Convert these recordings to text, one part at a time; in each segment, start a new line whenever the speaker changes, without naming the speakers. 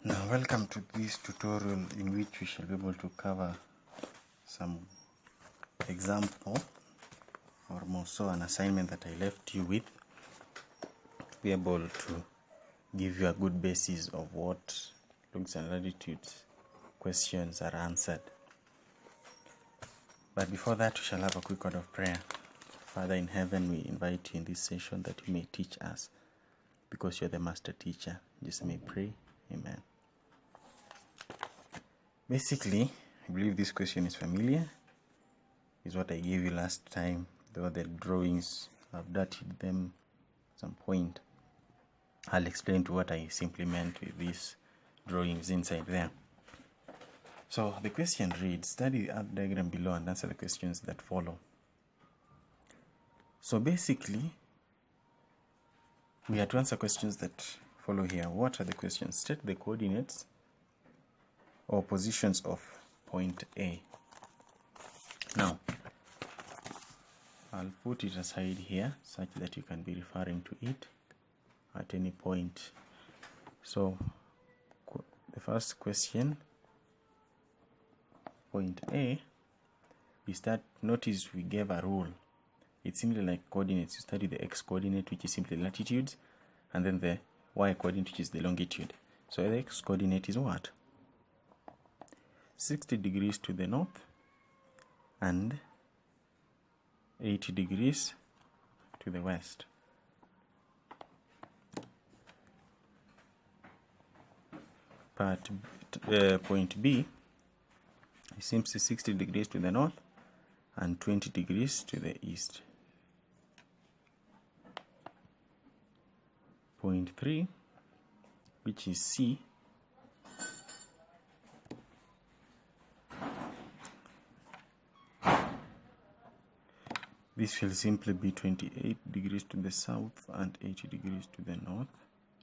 Now welcome to this tutorial in which we shall be able to cover some example or more so an assignment that I left you with to be able to give you a good basis of what longitudes and latitudes questions are answered. But before that, we shall have a quick word of prayer. Father in heaven, we invite you in this session that you may teach us because you're the master teacher. Just may pray. Amen. Basically, I believe this question is familiar. Is what I gave you last time, though the drawings I've dated them at some point. I'll explain to what I simply meant with these drawings inside there. So the question reads, study the earth diagram below and answer the questions that follow. So basically, we have to answer questions that follow here. What are the questions? State the coordinates or positions of point A. Now, I'll put it aside here such that you can be referring to it at any point. So, the first question, point A, is that notice we gave a rule. It's simply like coordinates. You study the x coordinate, which is simply latitudes, and then the y coordinate, which is the longitude. So the x coordinate is what? 60 degrees to the north and 80 degrees to the west. Point B is simply 60 degrees to the north and 20 degrees to the east. Point 3, which is C, this will simply be 28 degrees to the south and 80 degrees to the north,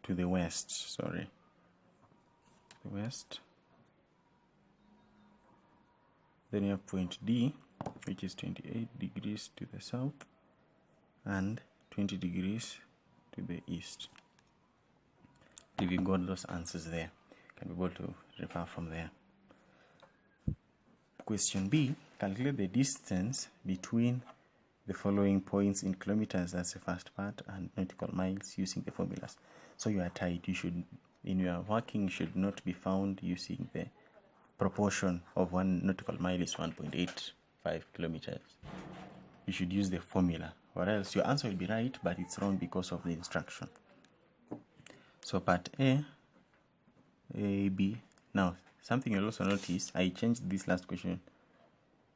to the west, sorry. The west. Then you have point D, which is 28 degrees to the south and 20 degrees to the east. If you got those answers there, you can be able to refer from there. Question B, calculate the distance between the following points in kilometers, that's the first part, and nautical miles using the formulas. So you are tight. You should, in your working, should not be found using the proportion of 1 nautical mile is 1.85 kilometers. You should use the formula, or else your answer will be right, but it's wrong because of the instruction. So part A, B. Now, something you'll also notice, I changed this last question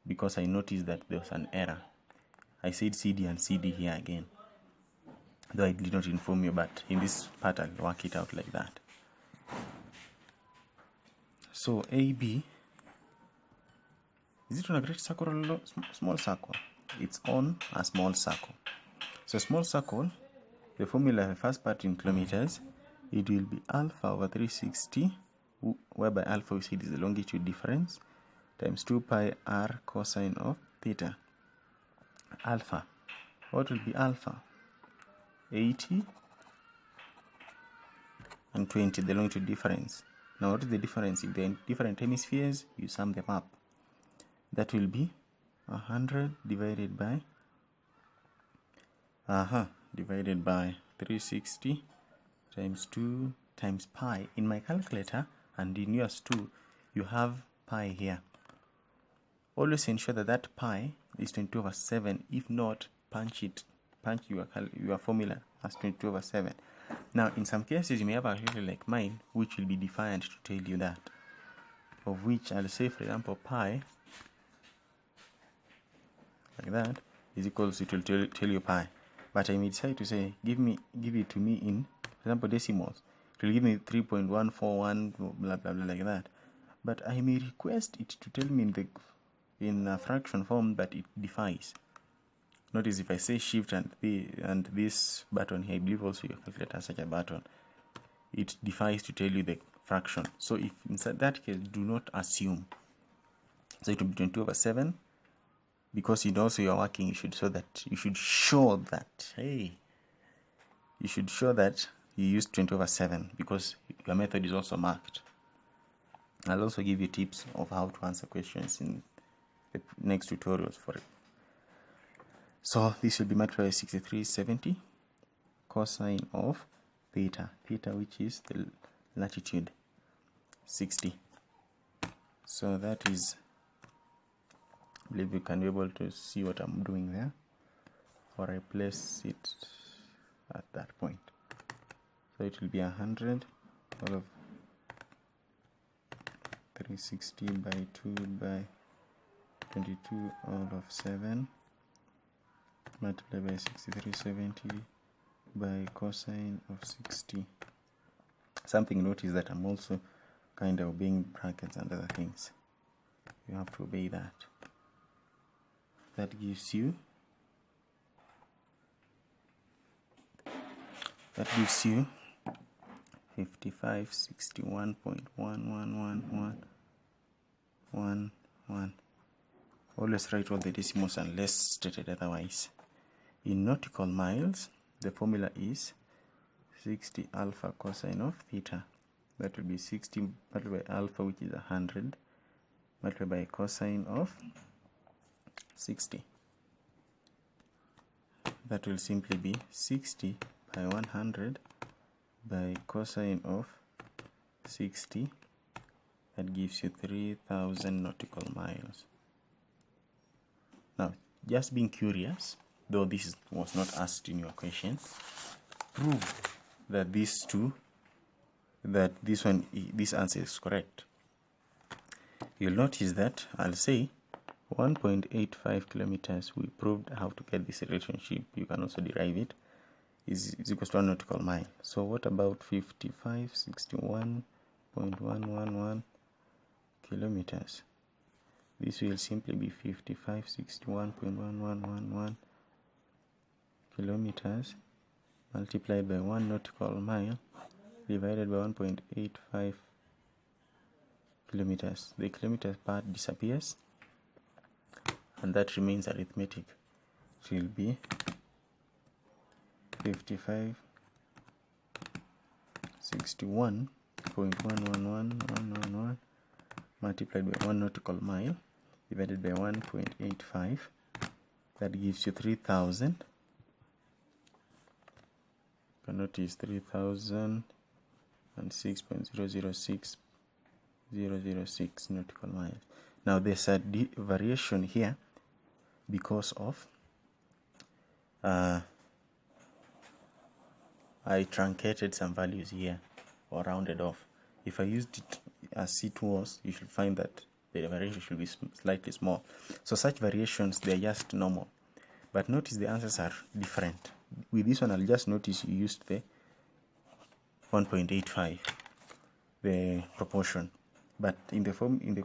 because I noticed that there was an error. I said CD and CD here again, though I did not inform you, but in this part I'll work it out like that. So AB, is it on a great circle or small circle? It's on a small circle. So small circle, the formula, the first part in kilometers, it will be alpha over 360, whereby alpha we said is the longitude difference, times 2 pi r cosine of theta. Alpha, what will be alpha? 80 and 20, the longitude difference. Now what is the difference? If they're in different hemispheres, you sum them up. That will be 100 divided by 360 times 2 times pi. In my calculator and in yours too, you have pi here. Always ensure that that pi is 22 over 7. If not, punch your formula as 22 over 7. Now, in some cases, you may have a calculator like mine, which will be defiant to tell you that. Of which I'll say, for example, pi, like that, is equals, it will tell you pi. But I may decide to say, give it to me in, for example, decimals. It will give me 3.141, blah, blah, blah, like that. But I may request it to tell me in a fraction form, but it defies. Notice if I say shift and this button here, I believe also your calculator has such a button, it defies to tell you the fraction. So if in that case, do not assume. So it will be 22 over 7, because you are working, you should show that you should show that you use 20 over 7, because your method is also marked. I'll also give you tips of how to answer questions in the next tutorials for it. So this will be multiplied by 6370 cosine of theta, which is the latitude, 60. So that is, I believe you can be able to see what I'm doing there, or I place it at that point. So it will be 100 all of 360 by 2 by 22 all of 7 multiplied by 6370 by cosine of 60. Something note is that I'm also kind of obeying brackets and other things. You have to obey that. That gives you 5561.1111111. Always write all the decimals unless stated otherwise. In nautical miles, the formula is 60 alpha cosine of theta. That will be 60 multiplied by alpha, which is 100, multiplied by cosine of 60. That will simply be 60 by 100 by cosine of 60. That gives you 3000 nautical miles. Now, just being curious, though this was not asked in your question, prove that these two, that this answer is correct. You'll notice that I'll say 1.85 kilometers. We proved how to get this relationship. You can also derive it. Is equals to 1 nautical mile. So what about 5561.111 kilometers? This will simply be 5561.1111 kilometers multiplied by 1 nautical mile divided by 1.85 kilometers. The kilometers part disappears and that remains arithmetic. It will be 5561.111111 multiplied by 1 nautical mile divided by 1.85. That gives you 3000. You can notice 3006.006006 nautical miles. Now there's a variation here because of I truncated some values here or rounded off. If I used it as it was, you should find that the variation should be slightly small. So such variations, they're just normal. But notice the answers are different. With this one, I'll just notice you used the 1.85, the proportion. But in the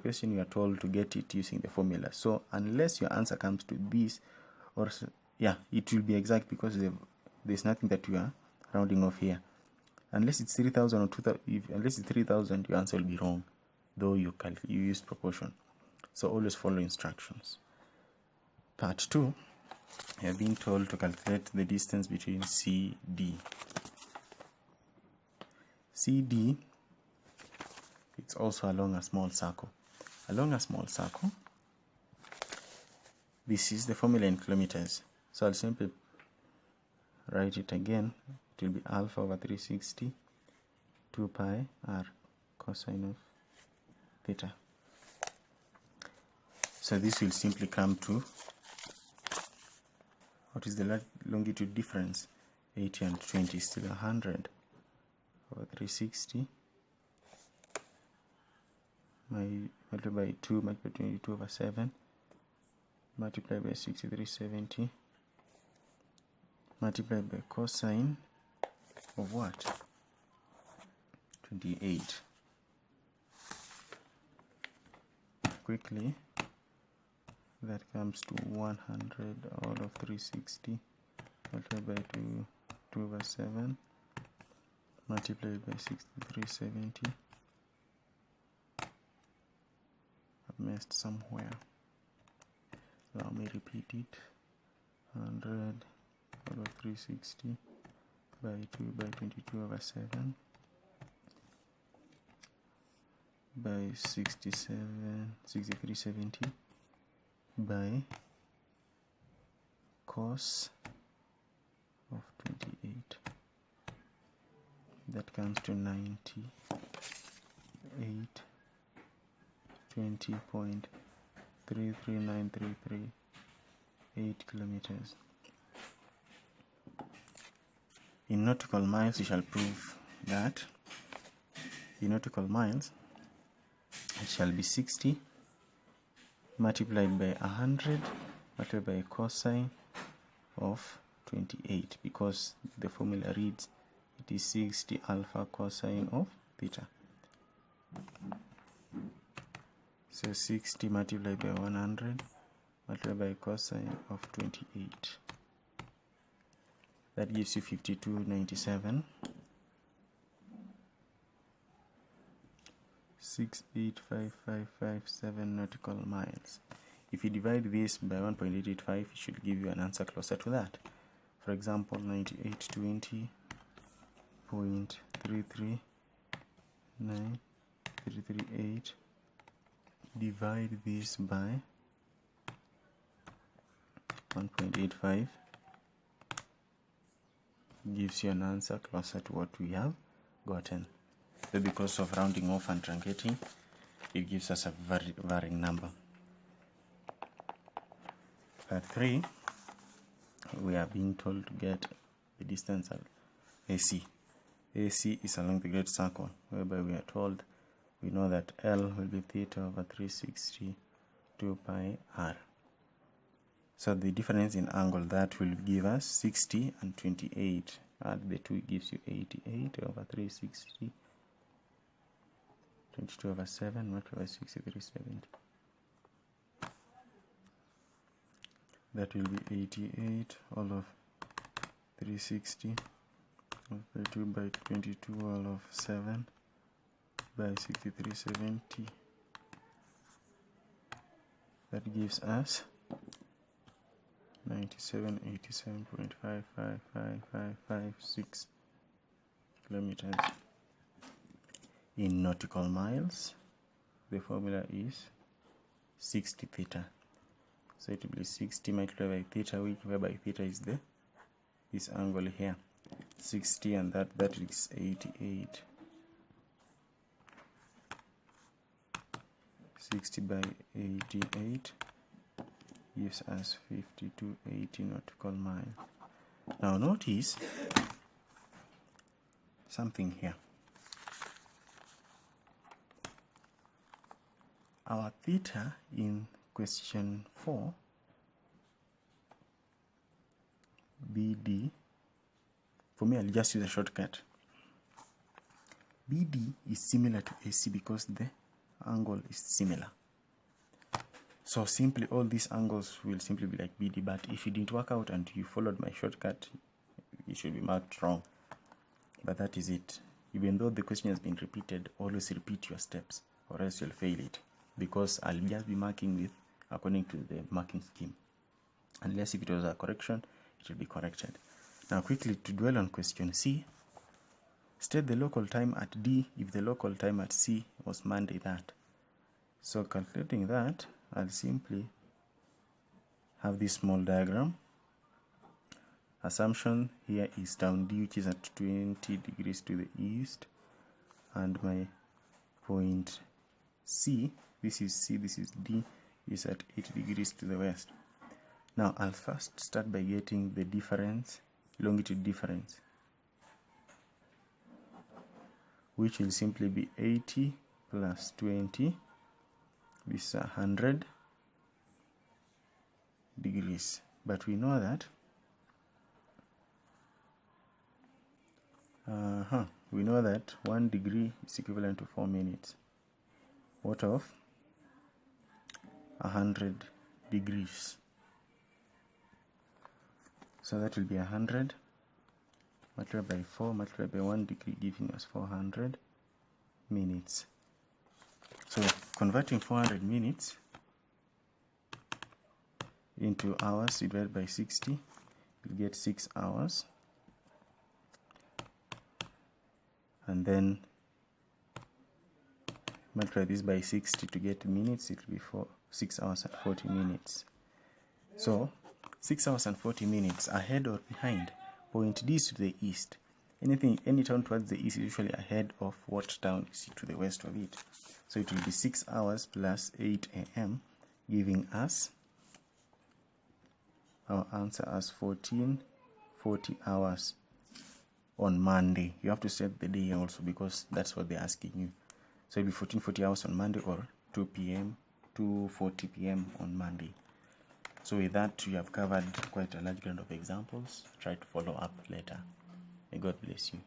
question, you are told to get it using the formula. So unless your answer comes to this, or it will be exact because there's nothing that you are rounding off here. Unless it's 3000 or 2000, unless it's 3000, your answer will be wrong, though you used proportion. So always follow instructions. Part 2, you are being told to calculate the distance between CD. CD, it's also along a small circle. Along a small circle, this is the formula in kilometers. So I'll simply write it again. It will be alpha over 360 2 pi r cosine of theta. So this will simply come to, what is the longitude difference? 80 and 20 is still 100 over 360 multiplied by 2 multiplied by 22 over 7 multiplied by 6370 multiplied by cosine of what? 28. Quickly, that comes to 100 all of 360 multiplied by 2 over 7 multiplied by 6370. I've messed somewhere. Allow me repeat it. 100 all of 360 by 2 by 22 over 7 by 6370 by cos of 28. That comes to 98 20.33933 kilometers. In nautical miles, we shall prove that in nautical miles it shall be 60 multiplied by 100 multiplied by cosine of 28, because the formula reads it is 60 alpha cosine of theta. So 60 multiplied by 100 multiplied by cosine of 28. That gives you 52.97. 685.557 nautical miles. If you divide this by 1.885, it should give you an answer closer to that. For example, 9820.339.338. Divide this by 1.85, gives you an answer closer to what we have gotten. So because of rounding off and truncating, it gives us a varying number. Part 3, we are being told to get the distance at AC. AC is along the great circle, whereby we are told we know that L will be theta over 362 pi r. So the difference in angle, that will give us 60 and 28. Add the two, gives you 88 over 360. 22 over 7 multiplied by 6370. That will be 88 all of 360 multiplied by 22 all of 7 by 6370. That gives us 97.87.555556 kilometers. In nautical miles, the formula is 60 theta. So it will be 60 multiplied by theta, whereby theta is this angle here. 60 and that is 88. 60 by 88 gives us 5280 nautical miles. Now notice something here. Our theta in question 4, BD, for me I'll just use a shortcut. BD is similar to AC because the angle is similar. So simply all these angles will simply be like BD, but if it didn't work out and you followed my shortcut, it should be marked wrong. But that is it. Even though the question has been repeated, always repeat your steps or else you'll fail it, because I'll just be marking with according to the marking scheme. Unless if it was a correction, it will be corrected. Now quickly to dwell on question C, state the local time at D if the local time at C was Monday that. So calculating that, I'll simply have this small diagram. Assumption here is down D, which is at 20 degrees to the east, and my point C, this is C, this is D, is at 8 degrees to the west. Now I'll first start by getting the difference, longitude difference, which will simply be 80 plus 20, this is 100 degrees. But we know that we know that 1 degree is equivalent to 4 minutes. What of 100 degrees? So that will be 100 multiplied by 4 multiplied by 1 degree, giving us 400 minutes. So converting 400 minutes into hours divided by 60, we'll get 6 hours. And then multiply this by 60 to get minutes. It will be 6 hours and 40 minutes. So 6 hours and 40 minutes ahead or behind. Point D is to the east. Any town towards the east is usually ahead of what town is to the west of it. So it will be 6 hours plus 8 a.m. giving us our answer as 1440 hours on Monday. You have to set the day also because that's what they're asking you. So it'll be 1440 hours on Monday or 2 p.m. 2:40 p.m. on Monday. So with that, you have covered quite a large amount of examples. Try to follow up later. May God bless you.